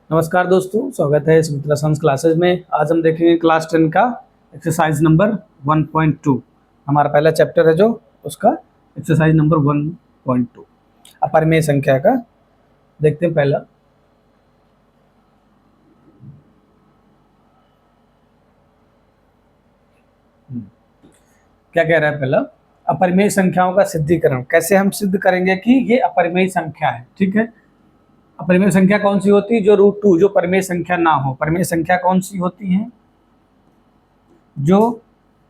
नमस्कार दोस्तों, स्वागत है सुमित्रा संस क्लासेज में। आज हम देखेंगे क्लास 10 का एक्सरसाइज नंबर 1.2। हमारा पहला चैप्टर है जो उसका एक्सरसाइज नंबर 1.2 अपरिमेय संख्या का। देखते हैं पहला। क्या कह रहा है पहला? अपरिमेय संख्याओं का सिद्धिकरण। कैसे हम सिद्ध करेंगे कि ये अपरिमेय संख्या है। ठीक है, अपरिमेय संख्या कौन सी होती है? जो √2, जो परिमेय संख्या ना हो। परिमेय संख्या कौन सी होती है? जो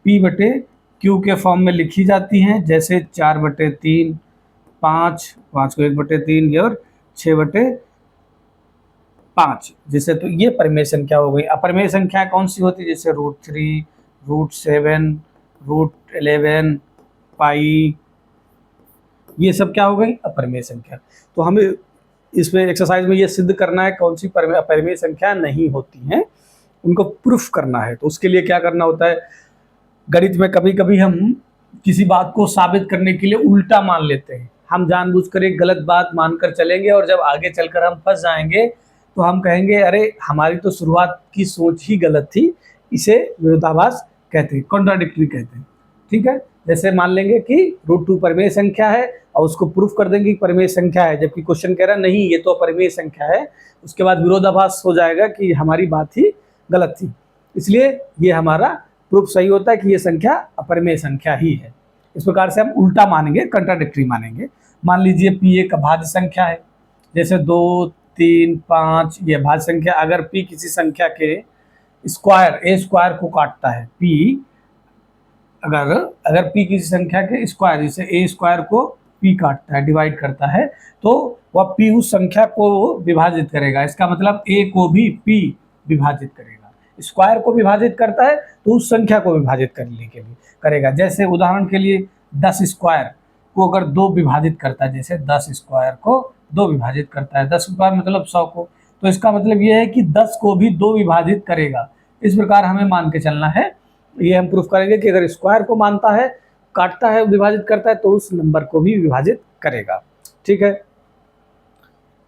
P/Q के फॉर्म में लिखी जाती हैं, जैसे 4/3, 5 को 1/3 और 6/5। जैसे तो ये परिमेय संख्या हो गई। अपरिमेय संख्या कौन सी होती है? जैसे √3, √7, √11, पाई। ये सब क्या हो गई? अपरिमेय संख्या। तो हमें इसमें एक्सरसाइज में ये सिद्ध करना है कौन सी अपरिमेय संख्या नहीं होती हैं, उनको प्रूफ करना है। तो उसके लिए क्या करना होता है? गणित में कभी कभी हम किसी बात को साबित करने के लिए उल्टा मान लेते हैं। हम जानबूझकर एक गलत बात मानकर चलेंगे और जब आगे चलकर हम फंस जाएंगे तो हम कहेंगे अरे हमारी तो शुरुआत की सोच ही गलत थी। इसे विरोधाभास कहते हैं, कॉन्ट्राडिक्टरी कहते हैं। ठीक है, जैसे मान लेंगे कि √2 परिमेय संख्या है और उसको प्रूफ कर देंगे कि परिमेय संख्या है, जबकि क्वेश्चन कह रहा है नहीं ये तो अपरिमेय संख्या है। उसके बाद विरोधाभास हो जाएगा कि हमारी बात ही गलत थी। इसलिए ये हमारा प्रूफ सही होता है कि ये संख्या अपरिमेय संख्या ही है। इस प्रकार से हम उल्टा मानेंगे, कंट्राडिक्टरी मानेंगे। मान लीजिए P एक भाज्य संख्या है, जैसे 2, 3, 5 ये भाज्य संख्या। अगर P किसी संख्या के स्क्वायर a² को काटता है, P अगर अगर P किसी संख्या के स्क्वायर, जैसे a² को P काटता है, डिवाइड करता है, तो वह P उस संख्या को विभाजित करेगा। इसका मतलब a को भी P विभाजित करेगा। स्क्वायर को विभाजित करता है तो उस संख्या को विभाजित करने के लिए करेगा। जैसे उदाहरण के लिए 10² को अगर 2 विभाजित करता है, जैसे 10² को 2 विभाजित करता है, 10² मतलब 100 को, तो इसका मतलब यह है कि 10 को भी 2 विभाजित करेगा। इस प्रकार हमें मान के चलना है। ये हम प्रूफ करेंगे कि अगर स्क्वायर को मानता है, काटता है, विभाजित करता है, तो उस नंबर को भी विभाजित करेगा। ठीक है,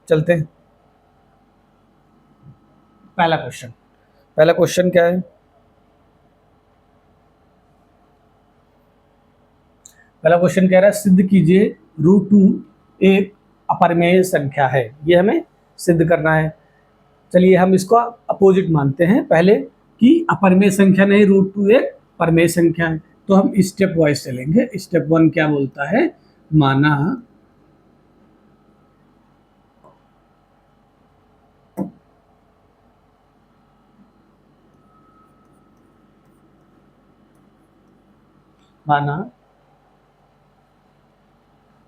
चलते हैं। पहला क्वेश्चन क्या है? पहला क्वेश्चन कह रहा है सिद्ध कीजिए √2 एक अपरिमेय संख्या है। ये हमें सिद्ध करना है। चलिए हम इसको अपोजिट मानते हैं पहले कि अपरिमेय संख्या नहीं, √2 एक परिमेय संख्या है। तो हम स्टेप वाइज चलेंगे। स्टेप 1 क्या बोलता है? माना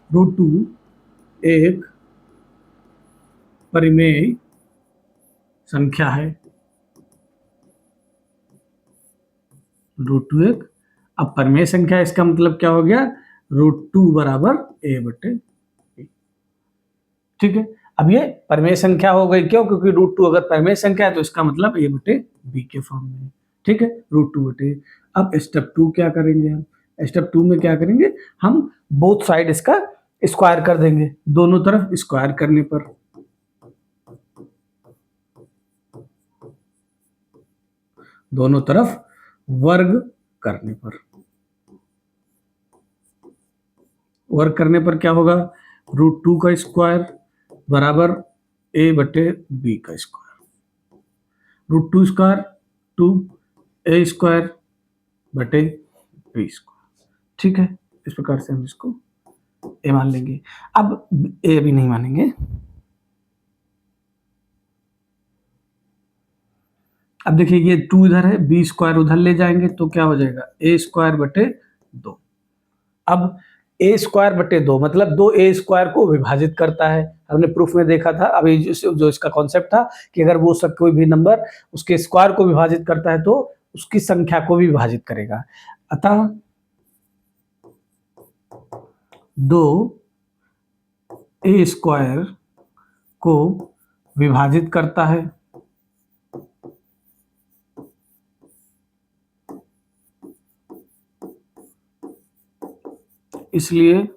√2 एक परिमेय संख्या है। √2 एक अपरिमेय संख्या, इसका मतलब क्या हो गया? √2 बराबर a/b। ठीक है, अब ये परिमेय संख्या हो गई। क्यों? क्योंकि √2 अगर परिमेय संख्या है तो इसका मतलब a/b के फॉर्म में है। ठीक है, √2/। अब स्टेप 2 क्या करेंगे? हम स्टेप 2 में क्या करेंगे? हम बोथ साइड इसका स्क्वायर कर देंगे। दोनों तरफ स्क्वायर करने पर, दोनों तरफ वर्ग करने पर, वर्ग करने पर क्या होगा? √2 का स्क्वायर बराबर a/b का स्क्वायर। √2² 2, a²/b²। ठीक है, इस प्रकार से हम इसको a मान लेंगे। अब a भी नहीं मानेंगे। अब देखिए ये 2 इधर है, b² उधर ले जाएंगे तो क्या हो जाएगा? a²/2। अब a²/2 मतलब 2a² को विभाजित करता है। हमने प्रूफ में देखा था, अभी जो इसका कॉन्सेप्ट था कि अगर वो सब कोई भी नंबर उसके स्क्वायर को विभाजित करता है तो उसकी संख्या को भी विभाजित करेगा। अतः 2a² को विभाजित करता है, इसलिए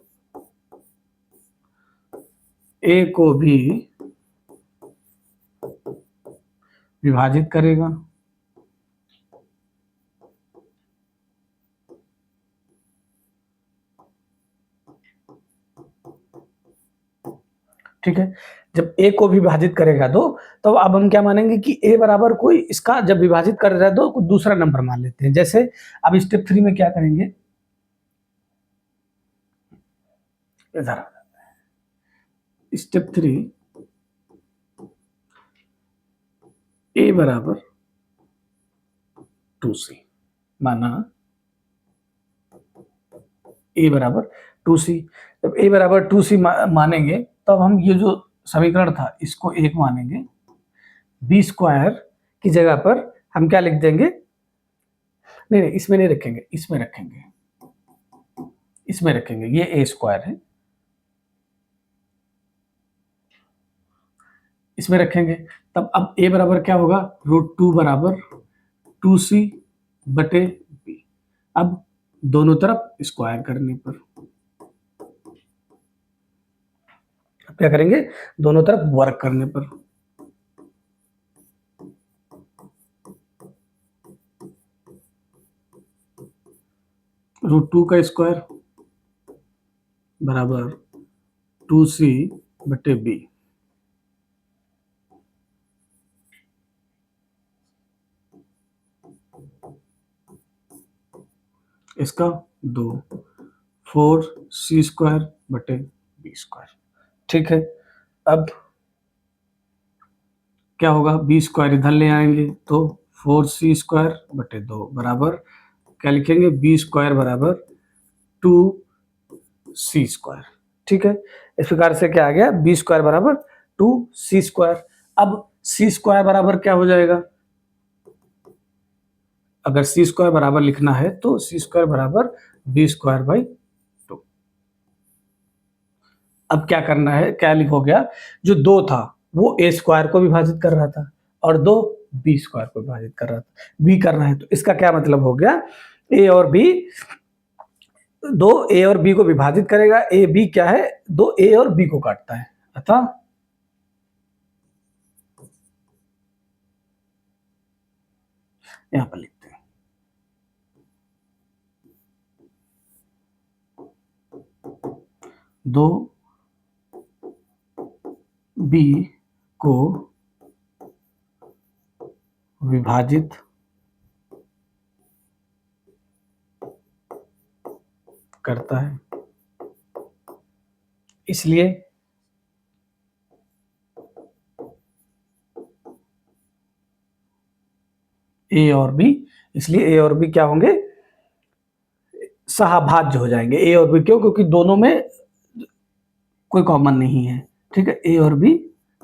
a को भी विभाजित करेगा। ठीक है, जब ए को विभाजित करेगा दो, तो अब हम क्या मानेंगे कि ए बराबर कोई इसका जब विभाजित कर रहा है तो कोई दूसरा नंबर मान लेते हैं। जैसे अब स्टेप 3 में क्या करेंगे, इधर स्टेप 3, ए बराबर 2c माना, ए बराबर 2c। जब ए बराबर 2c मानेंगे तब हम ये जो समीकरण था इसको 1 मानेंगे, बी स्क्वायर की जगह पर हम क्या लिख देंगे, नहीं नहीं इसमें नहीं रखेंगे, इसमें रखेंगे, इसमें रखेंगे, ये ए स्क्वायर है, इसमें रखेंगे। तब अब ए बराबर क्या होगा, √2 बराबर 2c बटे बी। अब दोनों तरफ स्क्वायर करने पर अब क्या करेंगे, दोनों तरफ वर्क करने पर √2 का स्क्वायर बराबर 2c बटे बी। इसका 2, 4c स्क्वायर बटे बी स्क्वायर। ठीक है, अब क्या होगा, बी स्क्वायर इधर ले आएंगे तो 4c स्क्वायर बटे 2 बराबर क्या लिखेंगे, बी स्क्वायर बराबर 2c स्क्वायर। ठीक है, इस प्रकार से क्या आ गया, बी स्क्वायर बराबर 2c स्क्वायर। अब c स्क्वायर बराबर क्या हो जाएगा, अगर c स्क्वायर बराबर लिखना है तो c स्क्वायर बराबर बी स्क्वायर बाई 2। अब क्या करना है, क्या लिखो गया, जो 2 था वो ए स्क्वायर को विभाजित कर रहा था और 2 बी स्क्वायर को विभाजित कर रहा था, बी करना है तो इसका क्या मतलब हो गया, ए और बी, 2 ए और बी को विभाजित करेगा, ए बी क्या है, 2 ए और बी को काटता है, अतः यहां पर लिखते हैं 2 बी को विभाजित करता है, इसलिए ए और बी, इसलिए ए और बी क्या होंगे, सहाभाज्य हो जाएंगे। ए और बी क्यों, क्योंकि दोनों में कोई कॉमन नहीं है। ठीक है, ए और बी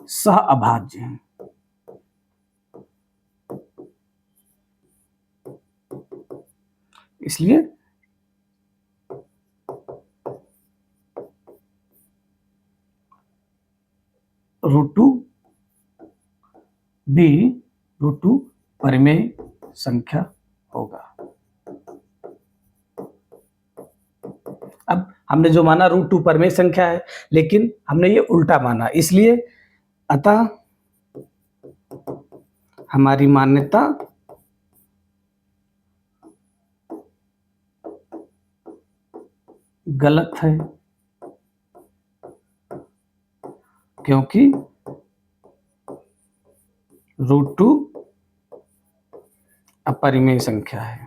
सह अभाज्य हैं, इसलिए √2 बी √2 परिमेय संख्या होगा। अब हमने जो माना √2 परिमेय संख्या है, लेकिन हमने ये उल्टा माना, इसलिए अतः हमारी मान्यता गलत है, क्योंकि √2 अपरिमेय संख्या है।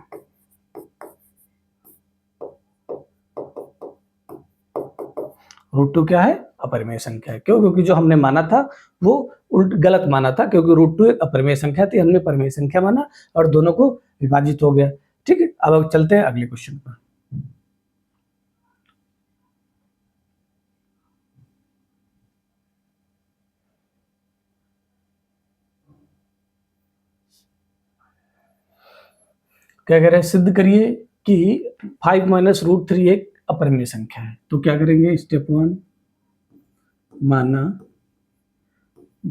√2 क्या है, अपरिमेय संख्या है। क्यों, क्योंकि जो हमने माना था वो उल्ट गलत माना था, क्योंकि √2 एक अपरिमेय संख्या थी, हमने परिमेय संख्या माना और दोनों को विभाजित हो गया। ठीक है, अब चलते हैं अगले क्वेश्चन पर। क्या कह रहे हैं, सिद्ध करिए कि 5 माइनस √3 एक अपरिमेय संख्या है। तो क्या करेंगे, स्टेप 1 माना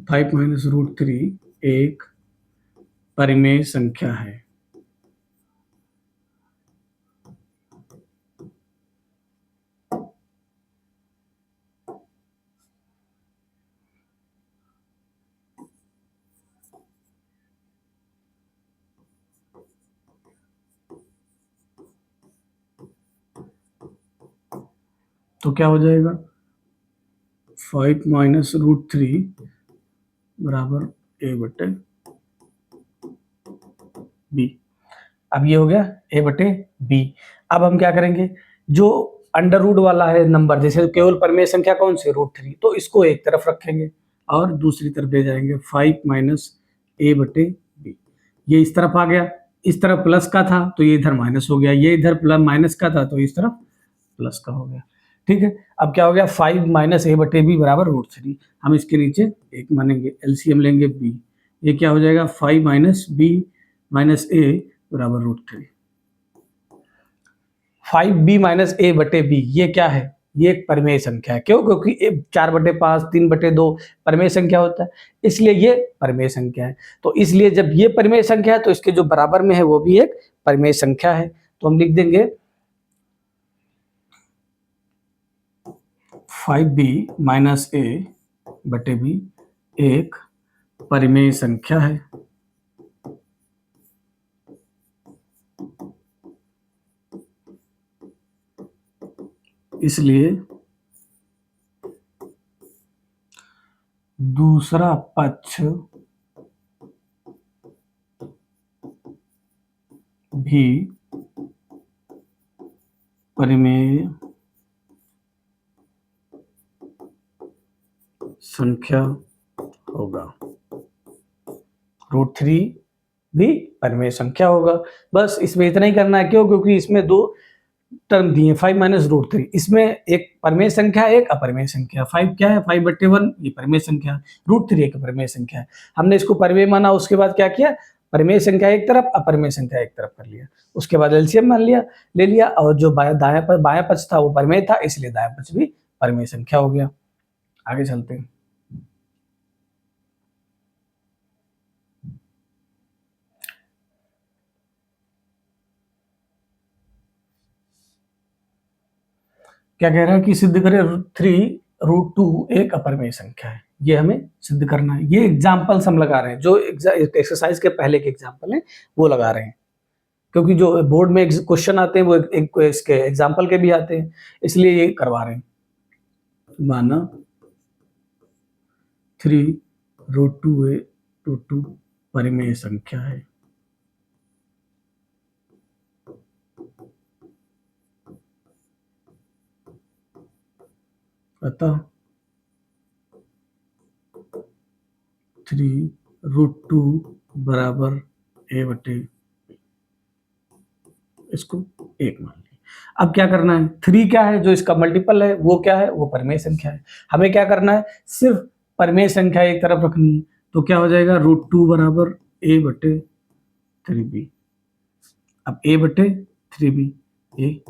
5 माइनस √3 एक परिमेय संख्या है। तो क्या हो जाएगा 5 माइनस रूट थ्री बराबर ए बटे बी। अब ये हो गया ए बटे बी। अब हम क्या करेंगे, जो अंडर रूट वाला है नंबर, जैसे केवल परिमेय संख्या कौन सी रूट थ्री, तो इसको एक तरफ रखेंगे और दूसरी तरफ ले जाएंगे 5 माइनस ए बटे बी। ये इस तरफ आ गया, इस तरफ प्लस का था तो ये इधर माइनस हो गया, ये इधर प्लस माइनस का था तो इस तरफ प्लस का हो गया। ठीक है, अब क्या हो गया 5 माइनस ए बटे बी बराबर रूट थ्री। हम इसके नीचे एक मानेंगे, एलसीएम लेंगे बी। ये क्या हो जाएगा 5 माइनस बी माइनस ए बराबर रूट थ्री। 5b माइनस ए बटे बी ये क्या है, ये एक परिमेय संख्या है। क्यों? क्योंकि 4/5 3/2 परिमेय संख्या होता है, इसलिए ये परिमेय संख्या है। तो इसलिए जब ये परिमेय संख्या है तो इसके जो बराबर में है वो भी एक परिमेय संख्या है। तो हम लिख देंगे 5b माइनस ए बटे बी एक परिमेय संख्या है। इसलिए दूसरा पक्ष भी परिमेय संख्या होगा। रूट थ्री भी परिमेय संख्या होगा। बस इसमें इतना ही करना है। क्यों? क्योंकि इसमें दो टर्म दिए 5 माइनस रूट थ्री, इसमें एक परिमेय संख्या है एक अपरिमेय संख्या। 5 क्या है 5/1 ये परिमेय संख्या, रूट थ्री एक परिमेय संख्या है। हमने इसको परिमेय माना, उसके बाद क्या किया, परिमेय संख्या एक तरफ अपरिमेय संख्या एक तरफ कर लिया, उसके बाद एलसीएम मान लिया ले लिया, और जो बायां पक्ष था वो परिमेय था, इसलिए दायां पक्ष भी परिमेय संख्या हो गया। आगे चलते हैं। क्या कह रहा है कि सिद्ध करें रूट टू एक अपरिमेय संख्या है। ये हमें सिद्ध करना है। ये एग्जाम्पल्स हम लगा रहे हैं, जो एक्सरसाइज के पहले के एग्जाम्पल हैं वो लगा रहे हैं, क्योंकि जो बोर्ड में क्वेश्चन आते हैं वो इसके एग्जाम्पल के भी आते हैं, इसलिए ये करवा रहे हैं। माना 3√2 परिमेय संख्या है। अतः 3√2 बराबर ए बटे, इसको एक मान लिया। अब क्या करना है, 3 क्या है, जो इसका मल्टीपल है वो क्या है, वो परिमेय संख्या है। हमें क्या करना है, सिर्फ परिमेय संख्या एक तरफ रखनी है। तो क्या हो जाएगा √2 बराबर ए बटे 3b। अब ए बटे 3b ए।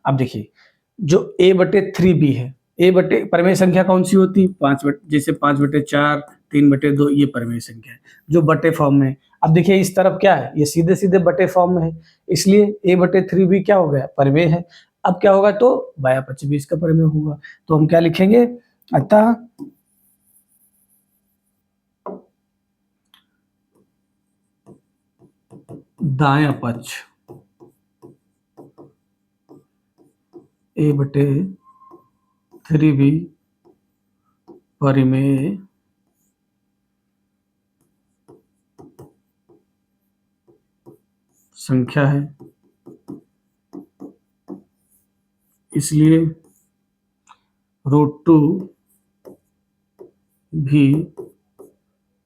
अब देखिए जो a बटे 3b है, a बटे परिमेय संख्या कौन सी होती है, 5 बटे, जैसे 5/4 3/2 ये परिमेय संख्या है जो बटे फॉर्म में है। अब देखिए इस तरफ क्या है, ये सीधे सीधे बटे फॉर्म में है, इसलिए a बटे 3b क्या हो गया, परिमेय है। अब क्या होगा, तो बायां पक्ष भी इसका परिमेय होगा। तो हम क्या लिखेंगे, अतः दायां पक्ष a बटे 3b परिमेय संख्या है, इसलिए √2 भी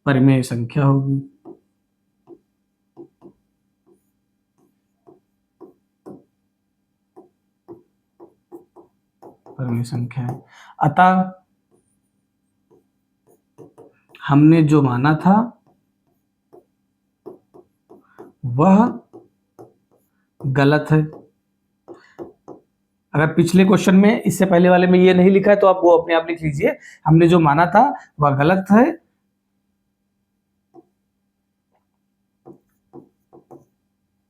परिमेय संख्या होगी। परिमेय संख्या है। अतः हमने जो माना था वह गलत है। अगर पिछले क्वेश्चन में, इससे पहले वाले में ये नहीं लिखा है तो आप वो अपने आप लिख लीजिए। हमने जो माना था वह गलत है,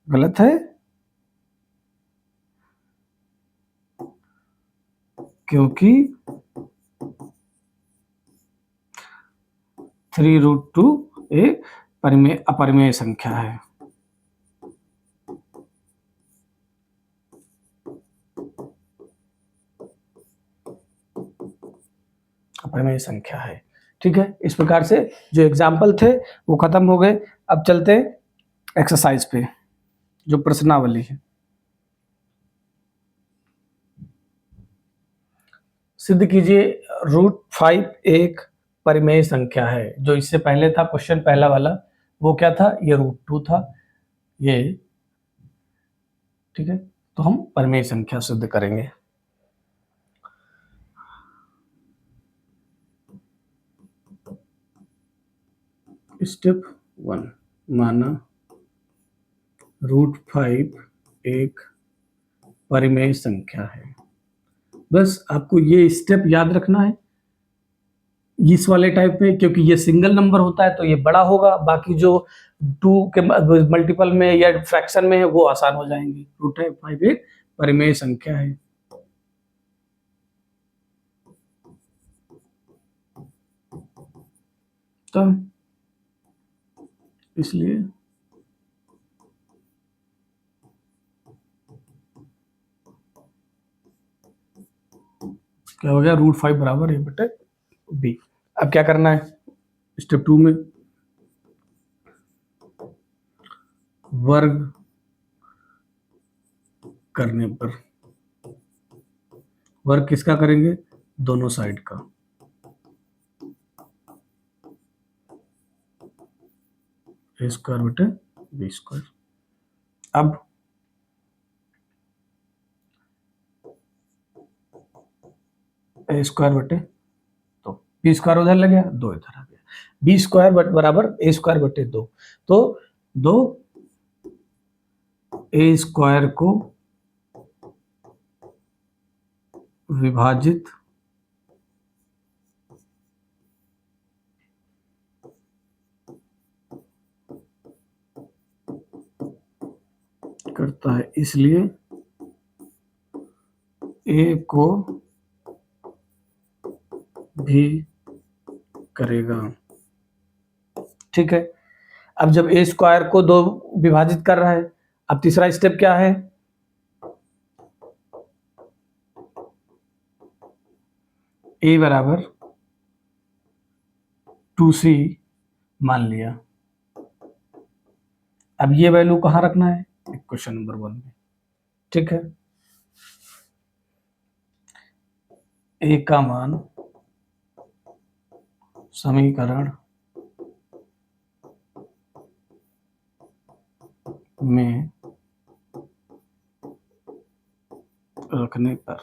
गलत है क्योंकि 3√2 एक अपरिमेय संख्या है। अपरिमेय संख्या है। ठीक है, इस प्रकार से जो एग्जाम्पल थे वो खत्म हो गए। अब चलते हैं एक्सरसाइज पे, जो प्रश्नावली है। सिद्ध कीजिए √5 एक परिमेय संख्या है। जो इससे पहले था क्वेश्चन पहला वाला, वो क्या था, ये √2 था ये। ठीक है, तो हम परिमेय संख्या सिद्ध करेंगे। स्टेप 1, माना √5 एक परिमेय संख्या है। बस आपको ये स्टेप याद रखना है इस वाले टाइप में, क्योंकि ये सिंगल नंबर होता है तो ये बड़ा होगा, बाकी जो 2 के मल्टीपल में या फ्रैक्शन में है वो आसान हो जाएंगे। √5 एक परिमेय संख्या है। तो इसलिए क्या हो गया, √5 बराबर a/b। अब क्या करना है स्टेप 2 में, वर्ग करने पर, वर्ग किसका करेंगे, दोनों साइड का। a²/b²। अब a² तो b² उधर लग गया, 2 इधर आ गया, b² बराबर a²/2। तो 2 a² को विभाजित करता है, इसलिए a को भी करेगा। ठीक है, अब जब a² को 2 विभाजित कर रहा है, अब तीसरा स्टेप क्या है, a बराबर 2c मान लिया। अब ये वैल्यू कहाँ रखना है, क्वेश्चन नंबर 1 में। ठीक है, a का मान समीकरण में रखने पर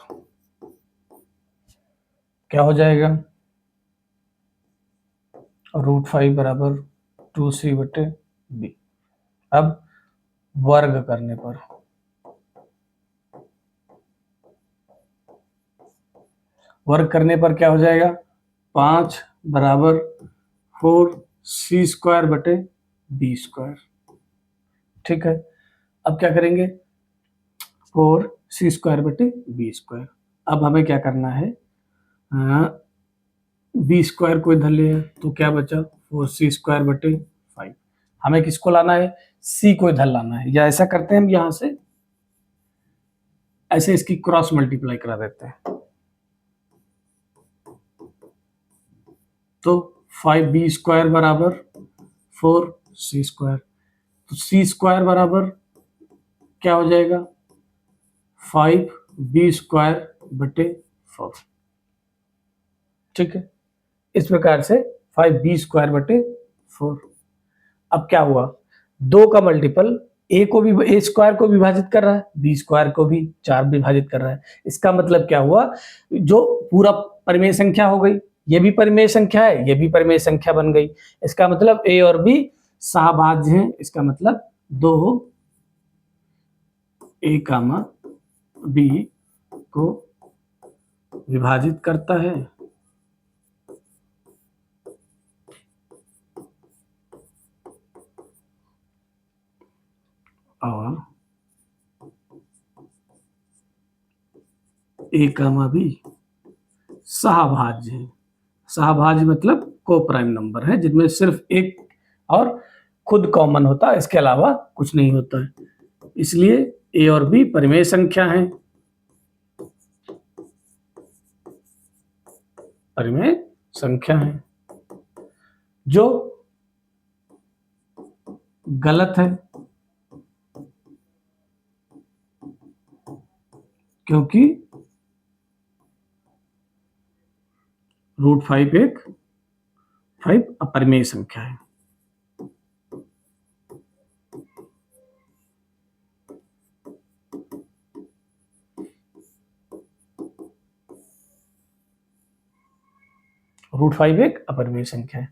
क्या हो जाएगा, √5 बराबर 2c/b। अब वर्ग करने पर, वर्ग करने पर क्या हो जाएगा, 5 बराबर 4c²/b²। ठीक है, अब क्या करेंगे, 4c²/b²। अब हमें क्या करना है, b² को इधर ले, तो क्या बचा, 4c²/5। हमें किसको लाना है, c को इधर लाना है, या ऐसा करते हैं हम यहां से, ऐसे इसकी क्रॉस मल्टीप्लाई करा देते हैं। तो 5b² बराबर 4c², तो c² बराबर क्या हो जाएगा, 5b²/4। ठीक है, इस प्रकार से 5b²/4। अब क्या हुआ, 2 का मल्टीपल a को भी a² को विभाजित कर रहा है, b² को भी 4 विभाजित कर रहा है। इसका मतलब क्या हुआ, जो पूरा परिमेय संख्या हो गई, ये भी परिमेय संख्या है, ये भी परिमेय संख्या बन गई। इसका मतलब a और b सहभाज्य हैं। इसका मतलब 2 a, b को विभाजित करता है और a, b सहभाज्य है। सहभाज्य मतलब को प्राइम नंबर है, जिनमें सिर्फ एक और खुद कॉमन होता है, इसके अलावा कुछ नहीं होता है। इसलिए a और b परिमेय संख्या है, परिमेय संख्या है जो गलत है क्योंकि √5 एक 5 अपरिमेय संख्या है। √5 एक अपरिमेय संख्या है।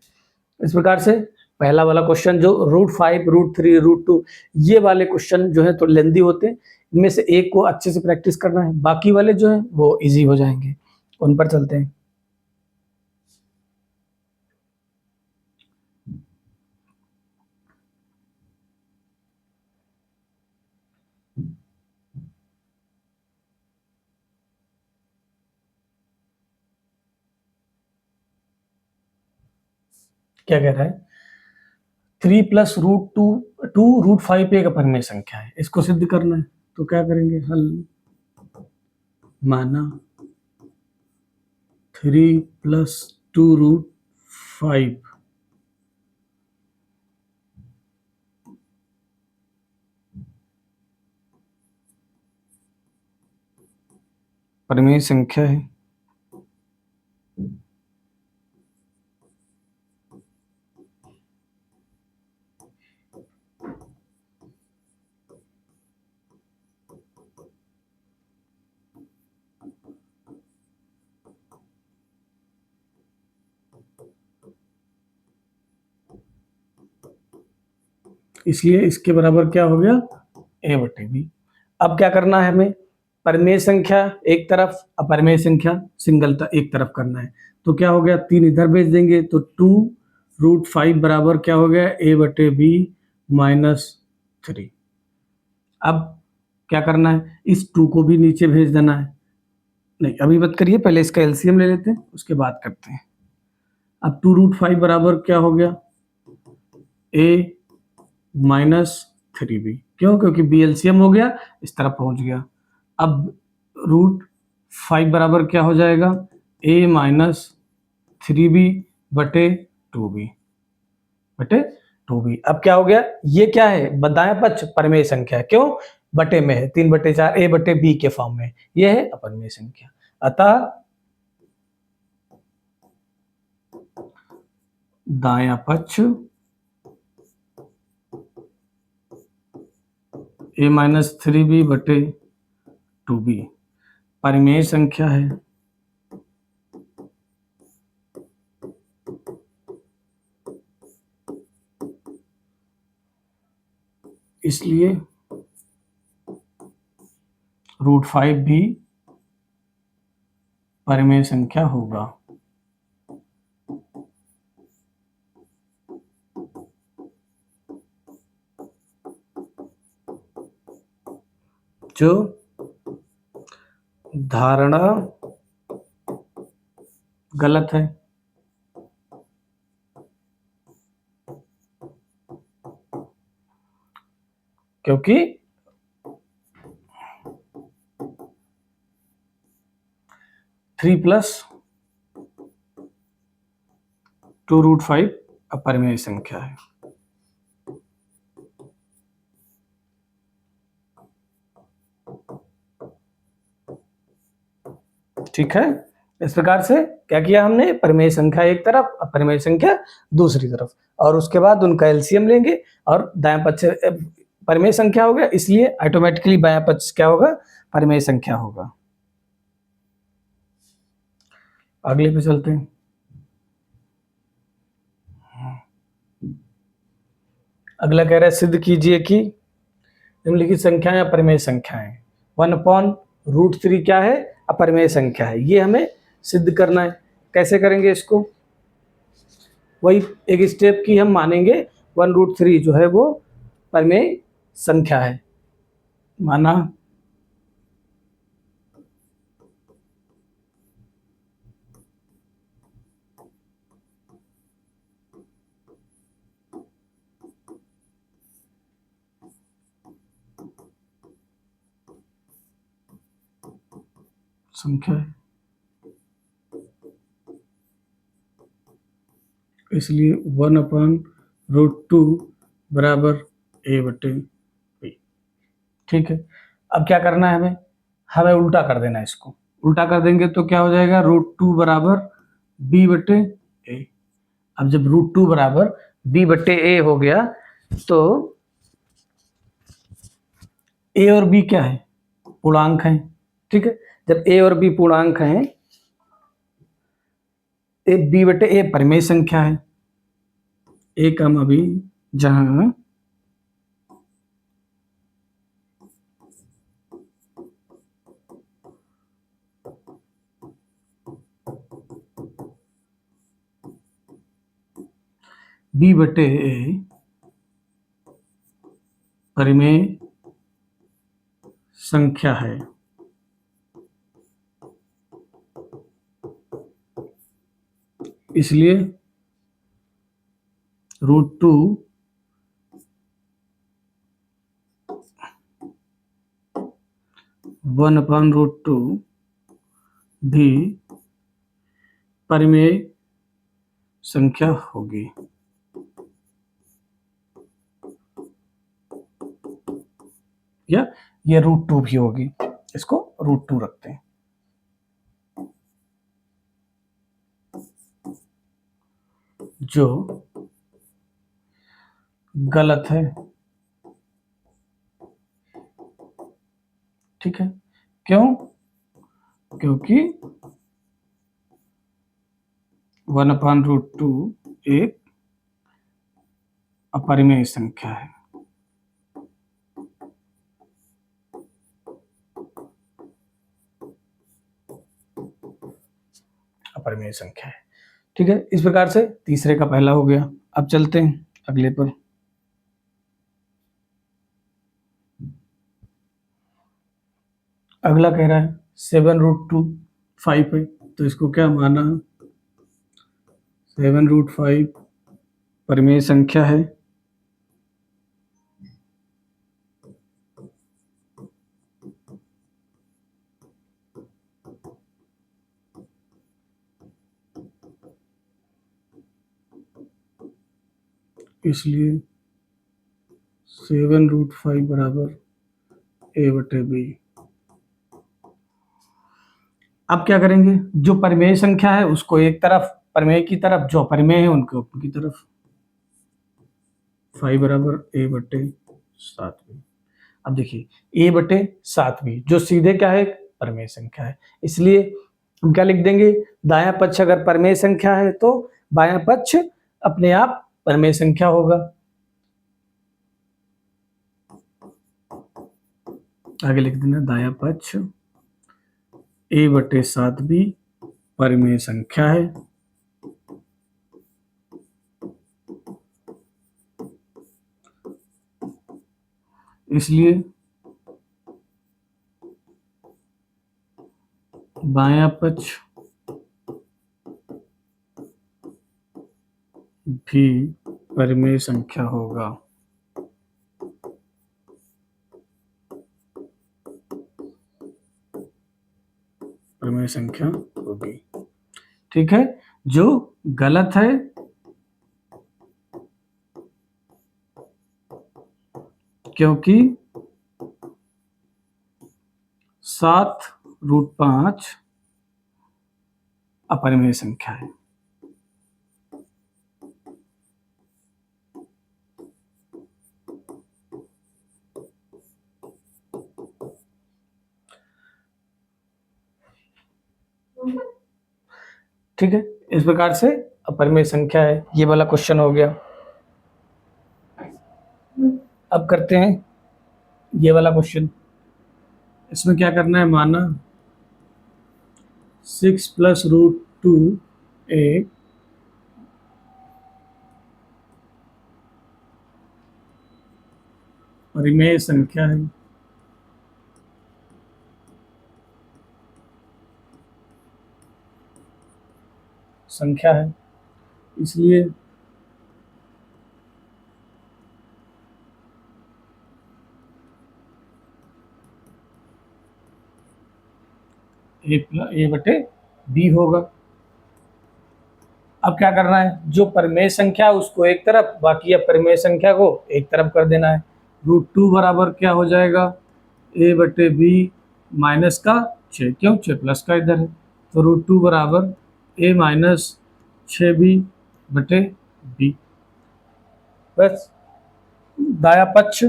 इस प्रकार से पहला वाला क्वेश्चन जो √5, √3, √2 ये वाले क्वेश्चन जो है तो लेंदी होते हैं, इनमें से एक को अच्छे से प्रैक्टिस करना है, बाकी वाले जो है वो इजी हो जाएंगे। उन पर चलते हैं। क्या कह रहा है? 3 + √2 √5 एक अपरिमेय संख्या है, इसको सिद्ध करना है। तो क्या करेंगे? हल माना 3 + 2√5 परिमेय संख्या है। इसलिए इसके बराबर क्या हो गया? a/b। अब क्या करना है हमें? परिमेय संख्या एक तरफ, अपरिमेय संख्या सिंगल एक तरफ करना है। तो क्या हो गया? 3 इधर भेज देंगे तो 2√5 बराबर क्या हो गया? a/b - 3। अब क्या करना है? इस 2 को भी नीचे भेज देना है। नहीं, अभी मत करिए, पहले इसका एलसीएम ले लेते हैं, उसके बाद करते हैं। अब 2√5 बराबर क्या हो गया? a - 3b। क्यों? क्योंकि b एलसीएम हो गया, इस तरफ पहुंच गया। अब √5 बराबर क्या हो जाएगा? a - 3b बटे 2b बटे 2b। अब क्या हो गया? ये क्या है? दायां पक्ष परिमेय संख्या है। क्यों? बटे में है, 3/4 a/b के फॉर्म में। ये है अपरिमेय संख्या। अतः दायां पक्ष a - 3b बटे 2b परिमेय संख्या है। इसलिए √5 भी परिमेय संख्या होगा। जो धारणा गलत है, क्योंकि 3 + 2√5 अपरिमेय संख्या है। ठीक है। इस प्रकार से क्या किया हमने? परिमेय संख्या एक तरफ, अपरिमेय संख्या दूसरी तरफ, और उसके बाद उनका एलसीएम लेंगे और दायां पक्ष परिमेय संख्या हो गया, इसलिए ऑटोमेटिकली बायां पक्ष क्या होगा? परिमेय संख्या होगा। अगले पे चलते हैं। अगला कह रहा है सिद्ध कीजिए कि निम्नलिखित संख्याएं अपरिमेय संख्याएं। 1/√3 क्या है? अपरिमेय संख्या है। ये हमें सिद्ध करना है। कैसे करेंगे इसको? वही एक स्टेप की हम मानेंगे 1√3 जो है वो परिमेय संख्या है। माना संख्या है। इसलिए 1/√2 बराबर a/b। ठीक है, अब क्या करना है हमें, हमें उल्टा कर देना है इसको। उल्टा कर देंगे तो क्या हो जाएगा, √2 बराबर b/a। अब जब √2 बराबर b/a हो गया तो a और b क्या है, पूर्णांक हैं। ठीक है, जब a और b पूर्णांक हैं, b/a परिमेय संख्या है। a कमा b, जहां b/a परिमेय संख्या है। इसलिए √2 1/√2 भी परिमेय संख्या होगी। या ये √2 भी होगी, इसको √2 रखते हैं। जो गलत है। ठीक है, क्यों, क्योंकि 1/√2 एक अपरिमेय संख्या है। अपरिमेय संख्या है। ठीक है, इस प्रकार से तीसरे का पहला हो गया। अब चलते हैं अगले पर। अगला कह रहा है 7√2 5 है, तो इसको क्या माना, 7√5 परिमेय संख्या है। इसलिए 7√5 बराबर a/b। अब क्या करेंगे, जो परिमेय संख्या है उसको एक तरफ, परिमेय की तरफ, जो परिमेय है उनको ऊपर की तरफ। 5 बराबर a/7b। अब देखिए a/7b जो सीधे क्या है, परिमेय संख्या है। इसलिए हम क्या लिख देंगे, दायां पक्ष अगर परिमेय संख्या है तो बायां पक्ष अपने आप परिमेय संख्या होगा। आगे लिख देना, दायां पक्ष a/7b परिमेय संख्या है। इसलिए बायां पक्ष भी परिमेय संख्या होगा। परिमेय संख्या होगी। ठीक है, जो गलत है, क्योंकि 7√5 अपरिमेय संख्या है। ठीक है, इस प्रकार से अपरिमेय संख्या है। ये वाला क्वेश्चन हो गया। अब करते हैं ये वाला क्वेश्चन। इसमें क्या करना है, माना 6 + √2 एक परिमेय संख्या है। संख्या है, इसलिए a/b होगा। अब क्या करना है, जो परिमेय संख्या है उसको एक तरफ, बाकी अपरिमेय संख्या को एक तरफ कर देना है। √2 बराबर क्या हो जाएगा, a/b माइनस का 6, क्यों 6 प्लस का इधर है, तो √2 बराबर a माइनस 6b/b। बस दाया पक्ष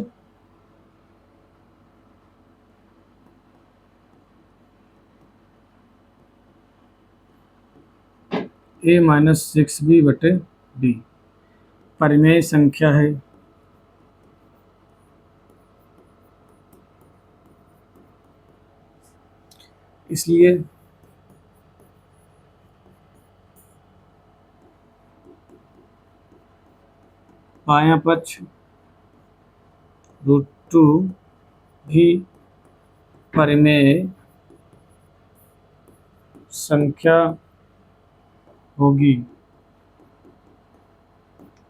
a माइनस 6b/b परिमेय संख्या है, इसलिए बायां पक्ष √2 भी परिमेय संख्या होगी,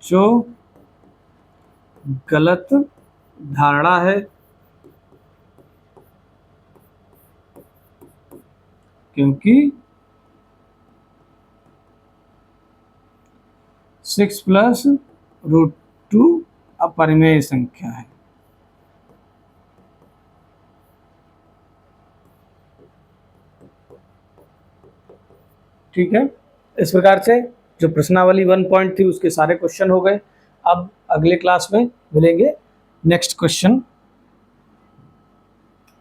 जो गलत धारणा है, क्योंकि 6 प्लस √2 अपरिमेय संख्या है। ठीक है, इस प्रकार से जो प्रश्नावली 1 पॉइंट थी उसके सारे क्वेश्चन हो गए। अब अगले क्लास में मिलेंगे नेक्स्ट क्वेश्चन,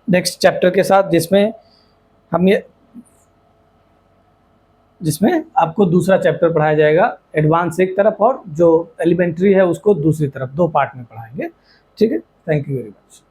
नेक्स्ट चैप्टर के साथ, जिसमें आपको दूसरा चैप्टर पढ़ाया जाएगा, एडवांस एक तरफ और जो एलिमेंट्री है उसको दूसरी तरफ, 2 पार्ट में पढ़ाएंगे। ठीक है, थैंक यू वेरी मच।